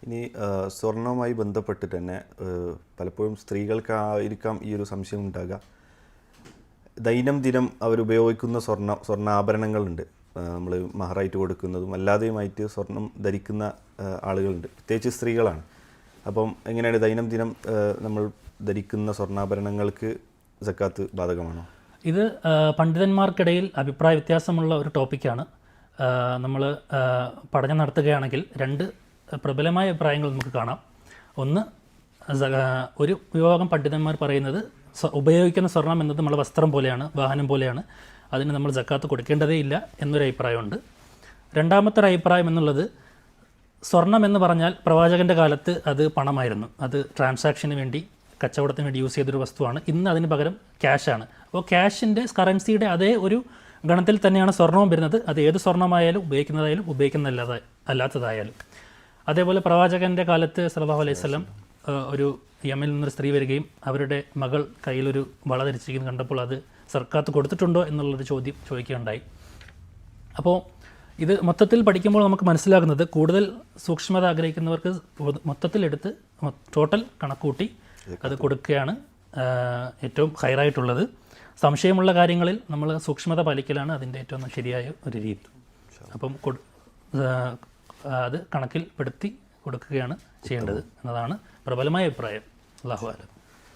ഇനി സ്വർണവുമായി ബന്ധപ്പെട്ടിട്ട് തന്നെ പലപ്പോഴും സ്ത്രീകൾക്കായിരിക്കാം ഈ ഒരു സംശയം ഉണ്ടാകുക. ദൈനംദിനം അവരുപയോഗിക്കുന്ന സ്വർണ്ണാഭരണങ്ങളുണ്ട്. നമ്മൾ മഹറായിട്ട് കൊടുക്കുന്നതും അല്ലാതെയുമായിട്ട് സ്വർണം ധരിക്കുന്ന ആളുകളുണ്ട്, പ്രത്യേകിച്ച് സ്ത്രീകളാണ്. അപ്പം എങ്ങനെയാണ് ദൈനംദിനം നമ്മൾ ധരിക്കുന്ന സ്വർണ്ണാഭരണങ്ങൾക്ക് സക്കാത്ത് ബാധകമാണോ? ഇത് പണ്ഡിതന്മാർക്കിടയിൽ അഭിപ്രായ വ്യത്യാസമുള്ള ഒരു ടോപ്പിക്കാണ്. നമ്മൾ പഠനം നടത്തുകയാണെങ്കിൽ രണ്ട് പ്രബലമായ അഭിപ്രായങ്ങൾ നമുക്ക് കാണാം. ഒന്ന്, ഒരു വിഭാഗം പണ്ഡിതന്മാർ പറയുന്നത് ഉപയോഗിക്കുന്ന സ്വർണം എന്നത് നമ്മുടെ വസ്ത്രം പോലെയാണ്, വാഹനം പോലെയാണ്, അതിന് നമ്മൾ സക്കാത്ത് കൊടുക്കേണ്ടതേ ഇല്ല എന്നൊരു അഭിപ്രായമുണ്ട്. രണ്ടാമത്തെ ഒരു അഭിപ്രായം എന്നുള്ളത്, സ്വർണം എന്ന് പറഞ്ഞാൽ പ്രവാചകൻ്റെ കാലത്ത് അത് പണമായിരുന്നു, അത് ട്രാൻസാക്ഷന് വേണ്ടി കച്ചവടത്തിന് വേണ്ടി യൂസ് ചെയ്തൊരു വസ്തുവാണ്. ഇന്ന് അതിന് പകരം ക്യാഷാണ്. അപ്പോൾ ക്യാഷിൻ്റെ കറൻസിയുടെ അതേ ഒരു ഗണത്തിൽ തന്നെയാണ് സ്വർണവും വരുന്നത്. അത് ഏത് സ്വർണ്ണമായാലും ഉപയോഗിക്കുന്നതായാലും അല്ലാത്തതായാലും. അതേപോലെ പ്രവാചകൻ്റെ കാലത്ത് സല്ലല്ലാഹു അലൈഹി വസല്ലം ഒരു യമനിൽ നിന്നൊരു സ്ത്രീ വരികയും അവരുടെ മകൾ കയ്യിലൊരു വള ധരിച്ചിരിക്കുന്നത് കണ്ടപ്പോൾ അത് സക്കാത്ത് കൊടുത്തിട്ടുണ്ടോ എന്നുള്ളൊരു ചോദ്യം ചോദിക്കുകയുണ്ടായി. അപ്പോൾ ഇത് മൊത്തത്തിൽ പഠിക്കുമ്പോൾ നമുക്ക് മനസ്സിലാകുന്നത്, കൂടുതൽ സൂക്ഷ്മത ആഗ്രഹിക്കുന്നവർക്ക് മൊത്തത്തിലെടുത്ത് ടോട്ടൽ കണക്കൂട്ടി അത് കൊടുക്കുകയാണ് ഏറ്റവും ഹൈറായിട്ടുള്ളത്. സംശയമുള്ള കാര്യങ്ങളിൽ നമ്മൾ സൂക്ഷ്മത പാലിക്കലാണ് അതിൻ്റെ ഏറ്റവും ശരിയായ ഒരു രീതി. അപ്പം അത് കണക്കിൽ പെടുത്തി കൊടുക്കുകയാണ് ചെയ്യേണ്ടത് എന്നതാണ് പ്രബലമായ അഭിപ്രായം. അല്ലാഹു അലം.